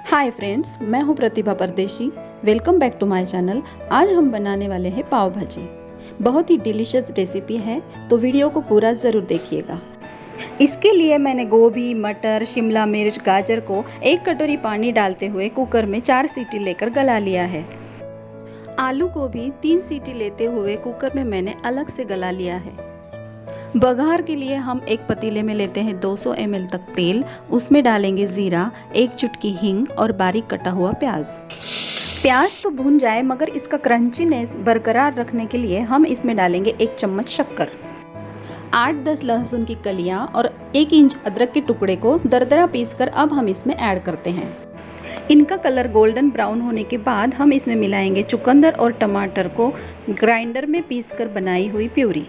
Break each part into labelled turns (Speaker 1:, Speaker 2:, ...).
Speaker 1: Hi friends, मैं हूं Pratibha Pardeshi. Welcome back to my channel. आज हम बनाने वाले हैं पाव भाजी। बहुत ही डिलीशियस रेसिपी है, तो वीडियो को पूरा ज़रूर देखिएगा। इसके लिए मैंने गोभी, मटर, शिमला मिर्च, गाजर को 1 कटोरी पानी डालते हुए कुकर में 4 सीटी लेकर गला लिया है। आलू को भी 3 सीटी लेते हुए कुकर में मैंने अलग से गला लिया है। बघार के लिए हम एक पतीले में लेते हैं 200 ml तक तेल। उसमें डालेंगे जीरा, 1 चुटकी हींग और बारीक कटा हुआ प्याज। प्याज तो भून जाए, मगर इसका क्रंचीनेस बरकरार रखने के लिए हम इसमें डालेंगे 1 चम्मच शक्कर, 8-10 लहसुन की कलियां और 1 इंच अदरक के टुकड़े को दरदरा पीसकर अब हम इसमें ऐड करते हैं। इनका कलर गोल्डन ब्राउन होने के बाद हम इसमें मिलाएंगे चुकंदर और टमाटर को ग्राइंडर में पीसकर बनाई हुई प्यूरी।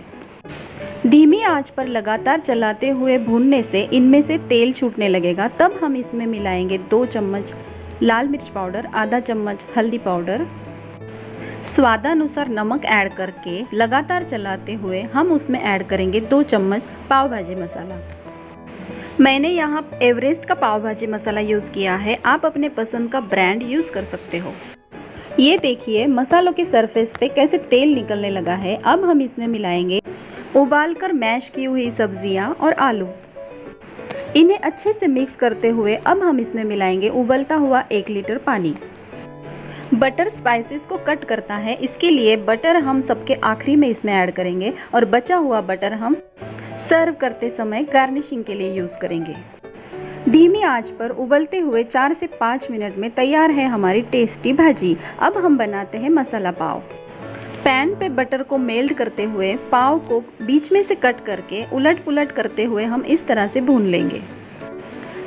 Speaker 1: धीमी आंच पर लगातार चलाते हुए भूनने से इनमें से तेल छूटने लगेगा। तब हम इसमें मिलाएंगे 2 चम्मच लाल मिर्च पाउडर, आधा चम्मच हल्दी पाउडर, स्वादानुसार नमक ऐड करके लगातार चलाते हुए हम उसमें ऐड करेंगे 2 चम्मच पाव भाजी मसाला। मैंने यहाँ एवरेस्ट का पाव भाजी मसाला यूज़ किया है, आप अपने पसंद का ब्रांड यूज़ कर सकते हो। ये देखिए मसालों के सरफेस पे कैसे तेल निकलने लगा है। अब हम इसमें मिलाएंगे उबालकर मैश की हुई सब्जियां और आलू। इन्हें अच्छे से मिक्स करते हुए अब हम इसमें मिलाएंगे उबलता हुआ 1 लीटर पानी। बटर स्पाइसेस को कट करता है, इसके लिए बटर हम सबके आखिरी में इसमें ऐड करेंगे और बचा हुआ बटर हम सर्व करते समय गार्निशिंग के लिए यूज करेंगे। धीमी आंच पर उबलते हुए 4 से 5 मिनट में तैयार है हमारी टेस्टी भाजी। अब हम बनाते हैं मसाला पाव। पैन पे बटर को मेल्ट करते हुए पाव को बीच में से कट करके उलट पुलट करते हुए हम इस तरह से भून लेंगे।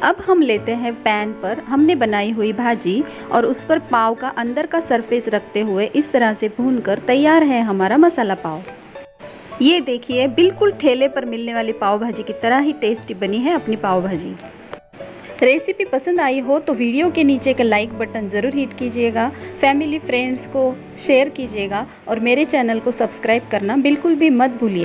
Speaker 1: अब हम लेते हैं पैन पर हमने बनाई हुई भाजी और उस पर पाव का अंदर का सरफेस रखते हुए इस तरह से भूनकर तैयार है हमारा मसाला पाव। ये देखिए बिल्कुल ठेले पर मिलने वाली पाव भाजी की तरह ही टेस्टी बनी है अपनी पाव भाजी। रेसिपी पसंद आई हो तो वीडियो के नीचे का लाइक बटन ज़रूर हिट कीजिएगा, फैमिली फ्रेंड्स को शेयर कीजिएगा और मेरे चैनल को सब्सक्राइब करना बिल्कुल भी मत भूलिए।